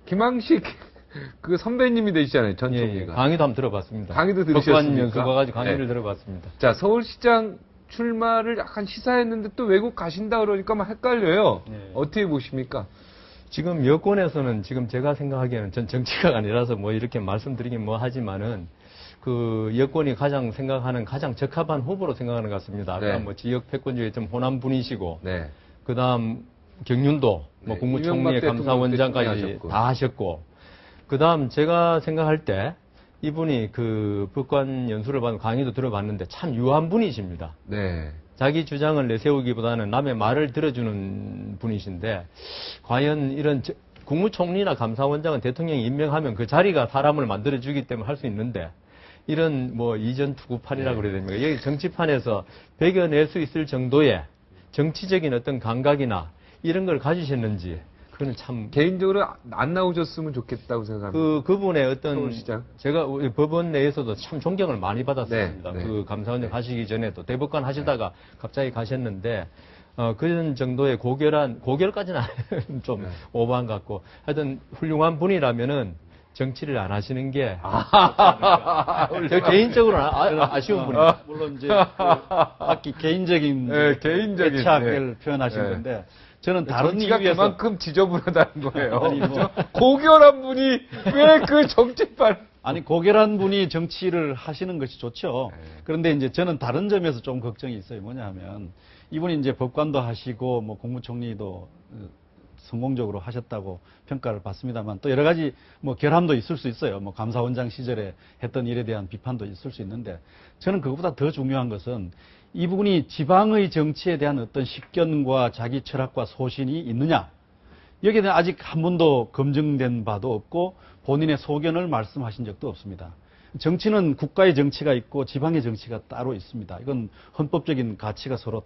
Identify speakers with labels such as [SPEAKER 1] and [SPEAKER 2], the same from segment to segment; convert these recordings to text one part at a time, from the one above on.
[SPEAKER 1] 김항식 그 선배님이 되시잖아요, 전 총리가.
[SPEAKER 2] 강의도 한번 들어봤습니다.
[SPEAKER 1] 강의도 들으셨습니까?
[SPEAKER 2] 법관 연수 가가지고 강의를 들어봤습니다.
[SPEAKER 1] 자, 서울시장 출마를 약간 시사했는데 또 외국 가신다 그러니까 막 헷갈려요. 어떻게 보십니까?
[SPEAKER 2] 지금 여권에서는 지금 제가 생각하기에는 전 정치가가 아니라서 뭐 이렇게 말씀드리긴 뭐 하지만은 그 여권이 가장 생각하는 가장 적합한 후보로 생각하는 것 같습니다. 아까 뭐 지역 패권주의 좀 호남 분이시고, 그 다음 경륜도 뭐 국무총리 감사원장까지 다 하셨고, 그 다음 제가 생각할 때 이분이 그 법관 연수를 받은 강의도 들어봤는데 참 유한 분이십니다. 자기 주장을 내세우기보다는 남의 말을 들어주는 분이신데, 과연 이런 국무총리나 감사원장은 대통령이 임명하면 그 자리가 사람을 만들어주기 때문에 할 수 있는데, 이런 뭐 이전 투구판이라고 그래야 됩니까? 여기 정치판에서 배겨낼 수 있을 정도의 정치적인 어떤 감각이나 이런 걸 가지셨는지, 그거는 참.
[SPEAKER 1] 개인적으로 안 나오셨으면 좋겠다고 생각합니다.
[SPEAKER 2] 그분의 어떤.
[SPEAKER 1] 서울시장.
[SPEAKER 2] 제가 법원 내에서도 참 존경을 많이 받았습니다. 그 감사원장 하시기 전에도 대법관 하시다가 갑자기 가셨는데, 그런 정도의 고결까지는 좀 오버한 것 같고, 하여튼 훌륭한 분이라면은 정치를 안 하시는 게. 저 개인적으로는 아쉬운 분이에요.
[SPEAKER 3] 물론 이제 개인적인 애착을 표현하신 건데, 저는 다른 이유에서
[SPEAKER 1] 그만큼 지저분하다는 거예요. 아니, 뭐. 고결한 분이 왜 그 정치판.
[SPEAKER 3] 아니, 고결한 분이 정치를 하시는 것이 좋죠. 그런데 이제 저는 다른 점에서 좀 걱정이 있어요. 뭐냐 하면, 이분이 이제 법관도 하시고, 뭐 국무총리도 성공적으로 하셨다고 평가를 받습니다만, 또 여러 가지 뭐 결함도 있을 수 있어요. 뭐 감사원장 시절에 했던 일에 대한 비판도 있을 수 있는데, 저는 그것보다 더 중요한 것은 이분이 지방의 정치에 대한 어떤 식견과 자기 철학과 소신이 있느냐, 여기에 대해 아직 한 번도 검증된 바도 없고 본인의 소견을 말씀하신 적도 없습니다. 정치는 국가의 정치가 있고 지방의 정치가 따로 있습니다. 이건 헌법적인 가치가 서로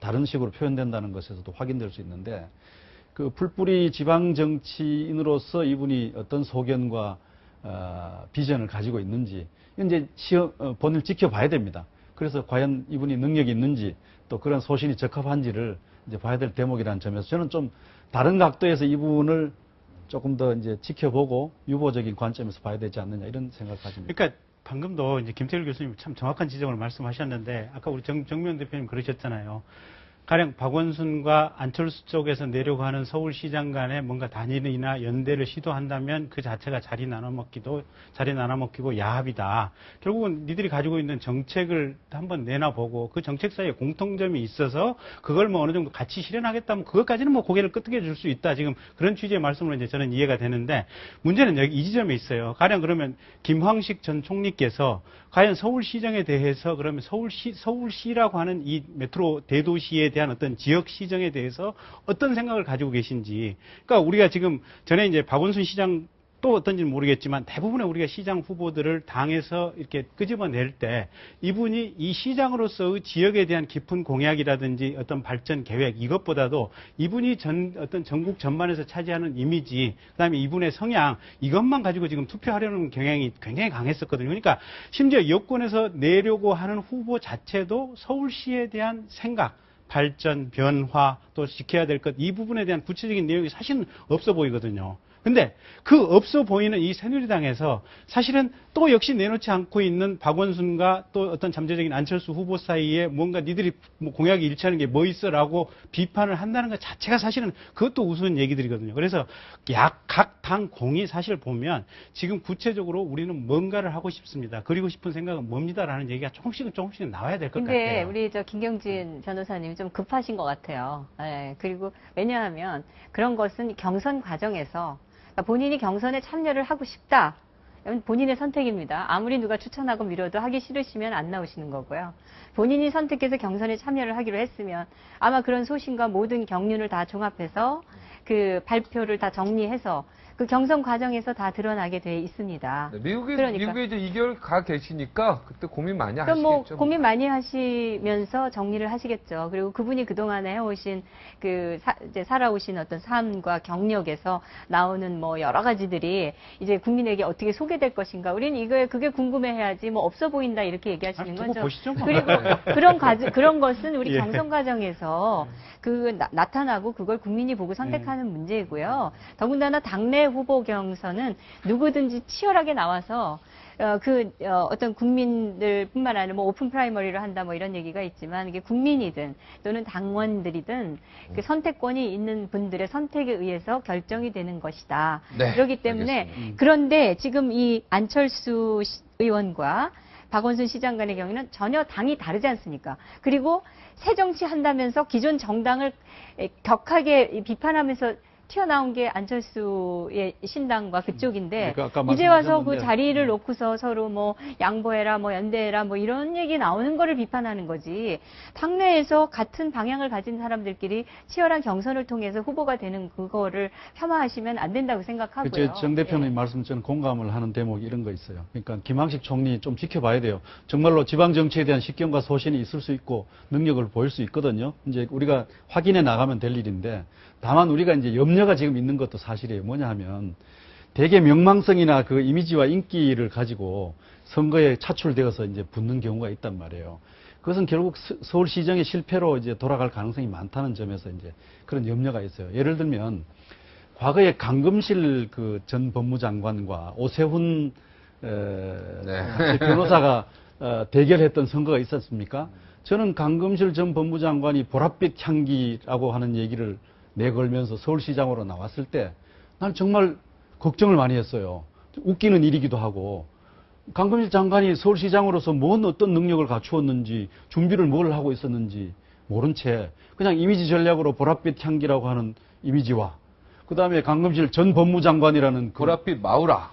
[SPEAKER 3] 다른 식으로 표현된다는 것에서도 확인될 수 있는데, 그 풀뿌리 지방 정치인으로서 이분이 어떤 소견과 비전을 가지고 있는지, 이제 본인을 지켜봐야 됩니다. 그래서 과연 이분이 능력이 있는지, 또 그런 소신이 적합한지를 이제 봐야 될 대목이라는 점에서 저는 좀 다른 각도에서 이분을 조금 더 이제 지켜보고 유보적인 관점에서 봐야 되지 않느냐, 이런 생각을 가집니다.
[SPEAKER 4] 그러니까 방금도 이제 김태일 교수님 참 정확한 지적을 말씀하셨는데, 아까 우리 정면 대표님 그러셨잖아요. 가령 박원순과 안철수 쪽에서 내려가는 서울시장 간에 뭔가 단일이나 연대를 시도한다면 그 자체가 자리 나눠먹기고 야합이다. 결국은 니들이 가지고 있는 정책을 한번 내놔보고 그 정책 사이에 공통점이 있어서 그걸 뭐 어느 정도 같이 실현하겠다면 그것까지는 뭐 고개를 끄덕여 줄 수 있다. 지금 그런 취지의 말씀으로 이제 저는 이해가 되는데, 문제는 여기 이 지점에 있어요. 가령 그러면 김황식 전 총리께서 과연 서울시정에 대해서 그러면 서울시라고 하는 이 메트로 대도시에 대한 어떤 지역 시정에 대해서 어떤 생각을 가지고 계신지. 그러니까 우리가 지금 전에 이제 박원순 시장 또 어떤지는 모르겠지만 대부분의 우리가 시장 후보들을 당에서 이렇게 끄집어낼 때 이분이 이 시장으로서의 지역에 대한 깊은 공약이라든지 어떤 발전 계획, 이것보다도 이분이 어떤 전국 전반에서 차지하는 이미지, 그다음에 이분의 성향, 이것만 가지고 지금 투표하려는 경향이 굉장히 강했었거든요. 그러니까 심지어 여권에서 내려고 하는 후보 자체도 서울시에 대한 생각, 발전, 변화, 또 지켜야 될 것, 이 부분에 대한 구체적인 내용이 사실은 없어 보이거든요. 근데 그 없어 보이는 이 새누리당에서 사실은 또 역시 내놓지 않고 있는 박원순과 또 어떤 잠재적인 안철수 후보 사이에 뭔가 니들이 뭐 공약이 일치하는 게 뭐 있어라고 비판을 한다는 것 자체가 사실은 그것도 우스운 얘기들이거든요. 그래서 각 당 공이 사실 보면 지금 구체적으로 우리는 뭔가를 하고 싶습니다. 그리고 싶은 생각은 뭡니다라는 얘기가 조금씩은 나와야 될 것 같아요.
[SPEAKER 5] 근데 우리 김경진 변호사님 좀 급하신 것 같아요. 네, 그리고 왜냐하면 그런 것은 경선 과정에서 본인이 경선에 참여를 하고 싶다. 본인의 선택입니다. 아무리 누가 추천하고 밀어도 하기 싫으시면 안 나오시는 거고요. 본인이 선택해서 경선에 참여를 하기로 했으면 아마 그런 소신과 모든 경륜을 다 종합해서 그 발표를 다 정리해서 그 경선 과정에서 다 드러나게 돼 있습니다.
[SPEAKER 1] 네, 미국에 이제 2개월 가 계시니까 그때 고민 많이 하시겠죠.
[SPEAKER 5] 뭐 고민 많이 하시면서 정리를 하시겠죠. 그리고 그분이 그동안에 해오신 이제 살아오신 어떤 삶과 경력에서 나오는 뭐 여러 가지들이 이제 국민에게 어떻게 소개될 될 것인가? 우리는 그게 궁금해해야지 뭐 없어 보인다 이렇게 얘기하시는
[SPEAKER 4] 두고
[SPEAKER 5] 건죠.
[SPEAKER 4] 보시죠, 뭐.
[SPEAKER 5] 그리고 그런 것은 우리
[SPEAKER 4] 예.
[SPEAKER 5] 경선 과정에서 나타나고 그걸 국민이 보고 선택하는 문제이고요. 더군다나 당내 후보 경선은 누구든지 치열하게 나와서 어떤 국민들뿐만 아니라 뭐 오픈 프라이머리를 한다 뭐 이런 얘기가 있지만 이게 국민이든 또는 당원들이든 그 선택권이 있는 분들의 선택에 의해서 결정이 되는 것이다.
[SPEAKER 1] 네,
[SPEAKER 5] 그렇기 때문에
[SPEAKER 1] 알겠습니다.
[SPEAKER 5] 그런데 지금 이 안철수 의원과 박원순 시장 간의 경우는 전혀 당이 다르지 않습니까? 그리고 새 정치 한다면서 기존 정당을 격하게 비판하면서 튀어나온 게 안철수의 신당과 그쪽인데
[SPEAKER 3] 아까
[SPEAKER 5] 이제 와서 그
[SPEAKER 3] 말씀하셨는데.
[SPEAKER 5] 자리를 놓고서 서로 뭐 양보해라 뭐 연대해라 뭐 이런 얘기 나오는 거를 비판하는 거지 당내에서 같은 방향을 가진 사람들끼리 치열한 경선을 통해서 후보가 되는 그거를 폄하하시면 안 된다고 생각하고요.
[SPEAKER 3] 정 대표님
[SPEAKER 5] 예.
[SPEAKER 3] 말씀 저는 공감을 하는 대목이 이런 거 있어요. 그러니까 김항식 총리 좀 지켜봐야 돼요. 정말로 지방 정치에 대한 식견과 소신이 있을 수 있고 능력을 보일 수 있거든요. 이제 우리가 확인해 나가면 될 일인데 다만 우리가 이제 염려가 지금 있는 것도 사실이에요. 뭐냐 하면 대개 명망성이나 그 이미지와 인기를 가지고 선거에 차출되어서 이제 붙는 경우가 있단 말이에요. 그것은 결국 서울시정의 실패로 이제 돌아갈 가능성이 많다는 점에서 이제 그런 염려가 있어요. 예를 들면 과거에 강금실 그 전 법무장관과 오세훈 변호사가 대결했던 선거가 있었습니까? 저는 강금실 전 법무장관이 보랏빛 향기라고 하는 얘기를 내걸면서 서울시장으로 나왔을 때 난 정말 걱정을 많이 했어요. 웃기는 일이기도 하고 강금실 장관이 서울시장으로서 뭔 어떤 능력을 갖추었는지 준비를 뭘 하고 있었는지 모른 채 그냥 이미지 전략으로 보랏빛 향기라고 하는 이미지와 그다음에 강금실 전 법무장관이라는
[SPEAKER 1] 보랏빛 마우라.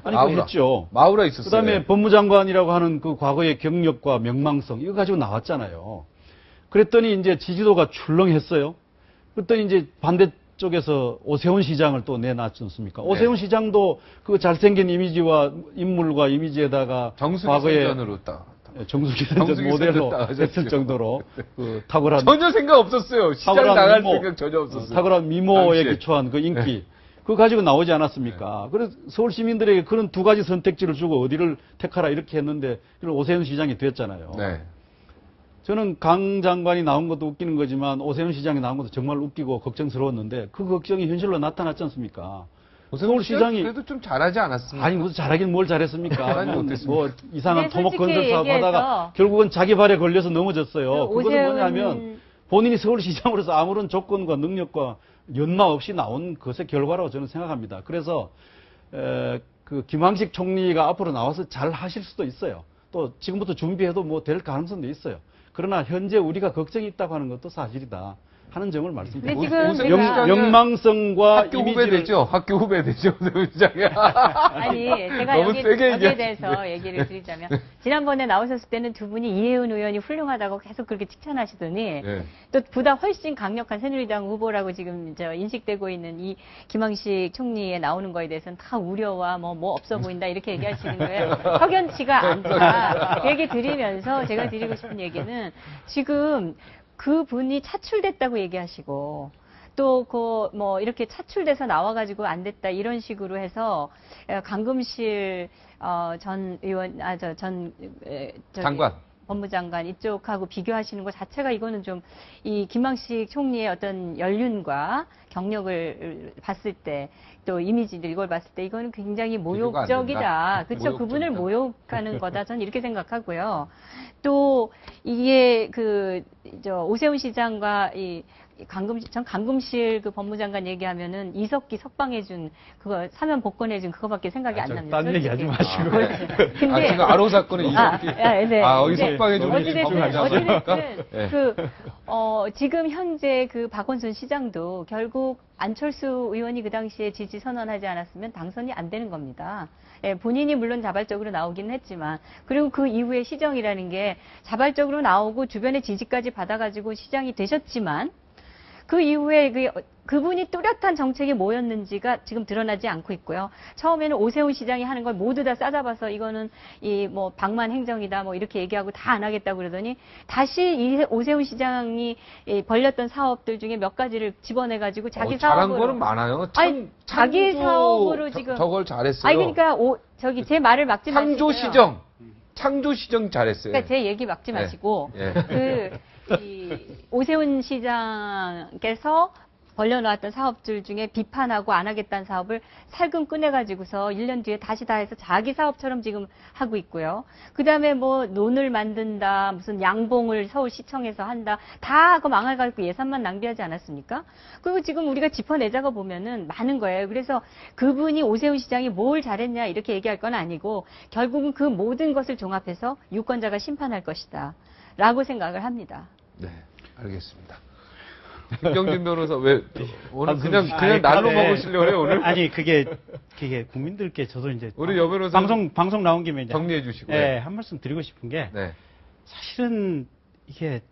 [SPEAKER 3] 아니
[SPEAKER 1] 마우라.
[SPEAKER 3] 그거 했죠.
[SPEAKER 1] 마우라 있었어요.
[SPEAKER 3] 그다음에 법무장관이라고 하는 그 과거의 경력과 명망성 이거 가지고 나왔잖아요. 그랬더니 이제 지지도가 출렁했어요. 그랬더니 이제 반대쪽에서 오세훈 시장을 또 내놨지 않습니까? 오세훈 시장도 그 잘생긴 이미지와 인물과 이미지에다가
[SPEAKER 1] 정수기
[SPEAKER 3] 과거에
[SPEAKER 1] 선전으로 딱.
[SPEAKER 3] 정수기
[SPEAKER 1] 정수기
[SPEAKER 3] 선전 모델로
[SPEAKER 1] 선전 딱
[SPEAKER 3] 했을 정도로 그 탁월한
[SPEAKER 1] 전혀 생각 없었어요. 시장
[SPEAKER 3] 탁월한
[SPEAKER 1] 나갈
[SPEAKER 3] 미모,
[SPEAKER 1] 생각 전혀 없었어요.
[SPEAKER 3] 탁월한 미모에
[SPEAKER 1] 당시에.
[SPEAKER 3] 기초한 그 인기 그거 가지고 나오지 않았습니까? 그래서 서울 시민들에게 그런 두 가지 선택지를 주고 어디를 택하라 이렇게 했는데 그런 오세훈 시장이 됐잖아요.
[SPEAKER 1] 네.
[SPEAKER 3] 저는 강 장관이 나온 것도 웃기는 거지만 오세훈 시장이 나온 것도 정말 웃기고 걱정스러웠는데 그 걱정이 현실로 나타났지 않습니까? 서울 시장이
[SPEAKER 1] 그래도 좀 잘하지 않았습니까?
[SPEAKER 3] 아니 무슨 잘하긴 뭘 잘했습니까?
[SPEAKER 1] 잘하지 못했습니다.
[SPEAKER 3] 뭐 이상한
[SPEAKER 5] 근데
[SPEAKER 3] 토목 건설
[SPEAKER 5] 솔직히
[SPEAKER 3] 사업 하다가
[SPEAKER 5] 얘기해서
[SPEAKER 3] 결국은 자기 발에 걸려서 넘어졌어요.
[SPEAKER 5] 그
[SPEAKER 3] 그것은
[SPEAKER 5] 오세훈-
[SPEAKER 3] 뭐냐면 본인이 서울시장으로서 아무런 조건과 능력과 연마 없이 나온 것의 결과라고 저는 생각합니다. 그래서 그 김황식 총리가 앞으로 나와서 잘 하실 수도 있어요. 또 지금부터 준비해도 뭐 될 가능성도 있어요. 그러나 현재 우리가 걱정이 있다고 하는 것도 사실이다 하는 점을 말씀드립니다.
[SPEAKER 5] 근데 지금 제가-
[SPEAKER 3] 영망성과
[SPEAKER 1] 학교 후배
[SPEAKER 3] 이미지를
[SPEAKER 1] 되죠? 학교 후배 되죠? 오세훈 시장이.
[SPEAKER 5] 아니, 제가
[SPEAKER 1] 너무
[SPEAKER 5] 여기에
[SPEAKER 1] 세게 얘기하시네.
[SPEAKER 5] 대해서 얘기를 드리자면, 지난번에 나오셨을 때는 두 분이 이혜은 의원이 훌륭하다고 계속 그렇게 칭찬하시더니,
[SPEAKER 1] 네.
[SPEAKER 5] 또 보다 훨씬 강력한 새누리당 후보라고 지금 인식되고 있는 이 김황식 총리에 나오는 거에 대해서는 다 우려와 뭐 없어 보인다 이렇게 얘기하시는 거예요. 확연치가 않다. 그 얘기 드리면서 제가 드리고 싶은 얘기는 지금 그 분이 차출됐다고 얘기하시고, 또, 이렇게 차출돼서 나와가지고 안 됐다, 이런 식으로 해서, 강금실, 전 의원,
[SPEAKER 1] 장관.
[SPEAKER 5] 법무장관 이쪽하고 비교하시는 것 자체가 이거는 좀, 이 김황식 총리의 어떤 연륜과 경력을 봤을 때, 또 이미지들 이걸 봤을 때 이거는 굉장히
[SPEAKER 1] 비교가 안
[SPEAKER 5] 모욕적이다.
[SPEAKER 1] 된다.
[SPEAKER 5] 그렇죠. 그분을
[SPEAKER 1] 모욕적이다.
[SPEAKER 5] 모욕하는 거다. 저는 이렇게 생각하고요. 또 이게 오세훈 시장과 전 강금실 그 법무장관 얘기하면은 이석기 석방해준 그거 사면 복권해준 그거밖에 생각이 안 납니다.
[SPEAKER 3] 딴 얘기 하지 마시고.
[SPEAKER 5] 근데
[SPEAKER 1] 지금 아로 사건은 이석기.
[SPEAKER 5] 네.
[SPEAKER 1] 어디
[SPEAKER 5] 근데
[SPEAKER 1] 석방해 주는
[SPEAKER 5] 어찌됐든 지금 현재 그 박원순 시장도 결국 안철수 의원이 그 당시에 지지 선언하지 않았으면 당선이 안 되는 겁니다. 예, 본인이 물론 자발적으로 나오기는 했지만, 그리고 그 이후에 시정이라는 게 자발적으로 나오고 주변의 지지까지 받아가지고 시장이 되셨지만, 그 이후에 그분이 뚜렷한 정책이 뭐였는지가 지금 드러나지 않고 있고요. 처음에는 오세훈 시장이 하는 걸 모두 다 싸잡아서 이거는 이 뭐 방만 행정이다 뭐 이렇게 얘기하고 다 안 하겠다고 그러더니 다시 이 오세훈 시장이 벌렸던 사업들 중에 몇 가지를 집어내가지고 자기
[SPEAKER 1] 잘한
[SPEAKER 5] 사업으로.
[SPEAKER 1] 거는 많아요.
[SPEAKER 5] 아니, 자기 사업으로 지금.
[SPEAKER 1] 저걸 잘했어요.
[SPEAKER 5] 아니 그러니까 제 말을 막지 마시고요.
[SPEAKER 1] 창조 시정 잘했어요.
[SPEAKER 5] 그러니까 제 얘기 막지 마시고 이 오세훈 시장께서 벌려놓았던 사업들 중에 비판하고 안 하겠다는 사업을 살금 꺼내가지고서 1년 뒤에 다시 다 해서 자기 사업처럼 지금 하고 있고요. 그 다음에 뭐 논을 만든다, 무슨 양봉을 서울시청에서 한다, 다 그거 망해가지고 예산만 낭비하지 않았습니까? 그리고 지금 우리가 짚어내자가 보면은 많은 거예요. 그래서 그분이 오세훈 시장이 뭘 잘했냐 이렇게 얘기할 건 아니고 결국은 그 모든 것을 종합해서 유권자가 심판할 것이다. 라고 생각을 합니다.
[SPEAKER 1] 네, 알겠습니다. 김경진 변호사 왜 오늘 그냥 날로 먹으시려고 해요 오늘?
[SPEAKER 4] 아니 그게 국민들께 저도 이제
[SPEAKER 1] 우리 여 변호사
[SPEAKER 4] 방송 나온 김에 이제
[SPEAKER 1] 정리해 주시고요.
[SPEAKER 4] 네, 한 말씀 드리고 싶은 게
[SPEAKER 1] 네.
[SPEAKER 4] 사실은 이게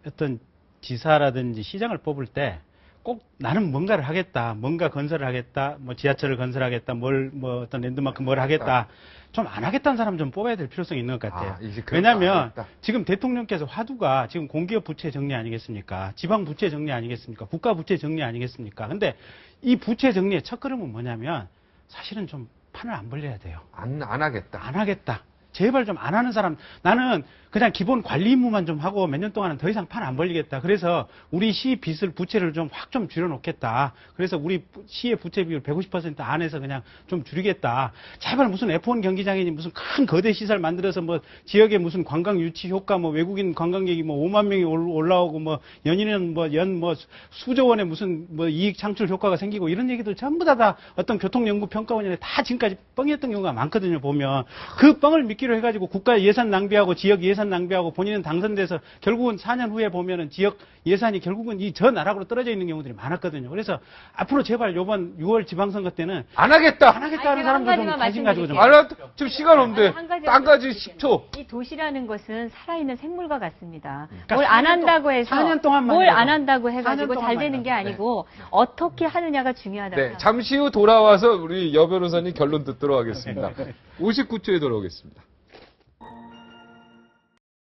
[SPEAKER 4] 어떤 지사라든지 시장을 뽑을 때 꼭 나는 뭔가를 하겠다, 뭔가 건설을 하겠다, 뭐 지하철을 건설하겠다, 뭐 어떤 랜드마크 뭘 하겠다, 좀 안 하겠다는 사람 좀 뽑아야 될 필요성이 있는 것 같아요. 왜냐하면 지금 대통령께서 화두가 지금 공기업 부채 정리 아니겠습니까? 지방 부채 정리 아니겠습니까? 국가 부채 정리 아니겠습니까? 근데 이 부채 정리의 첫걸음은 뭐냐면 사실은 좀 판을 안 벌려야 돼요.
[SPEAKER 1] 안 하겠다.
[SPEAKER 4] 안 하겠다. 제발 좀 안 하는 사람, 나는 그냥 기본 관리 임무만 좀 하고 몇 년 동안은 더 이상 판 안 벌리겠다. 그래서 우리 시 빚을 부채를 좀 확 좀 줄여놓겠다. 그래서 우리 시의 부채 비율 150% 안에서 그냥 좀 줄이겠다. 제발 무슨 F1 경기장이니 무슨 큰 거대 시설 만들어서 뭐 지역에 무슨 관광 유치 효과 뭐 외국인 관광객이 뭐 5만 명이 올라오고 뭐 연인은 뭐 수조 원의 무슨 뭐 이익 창출 효과가 생기고 이런 얘기들 전부 다 어떤 교통연구평가원에 다 지금까지 뻥이었던 경우가 많거든요. 보면 그 뻥을 믿기로 해가지고 국가 예산 낭비하고 지역 예산 낭비하고 본인은 당선돼서 결국은 4년 후에 보면은 지역 예산이 결국은 저 나락으로 떨어져 있는 경우들이 많았거든요. 그래서 앞으로 제발 요번 6월 지방선거 때는
[SPEAKER 1] 안 하겠다
[SPEAKER 4] 하는 사람들 좀 관심 가지고 좀.
[SPEAKER 1] 지금 시간 없는데 한 가지 10초.
[SPEAKER 5] 이 도시라는 것은 살아있는 생물과 같습니다.
[SPEAKER 4] 그러니까
[SPEAKER 5] 뭘 안 한다고 해서
[SPEAKER 4] 4년 동안만
[SPEAKER 5] 뭘
[SPEAKER 4] 해도.
[SPEAKER 5] 안 한다고 해가지고
[SPEAKER 4] 4년
[SPEAKER 5] 잘 되는 게 아니고 어떻게 하느냐가 중요하다.
[SPEAKER 1] 네, 잠시 후 돌아와서 우리 여 변호사님 결론 듣도록 하겠습니다. 59초에 돌아오겠습니다.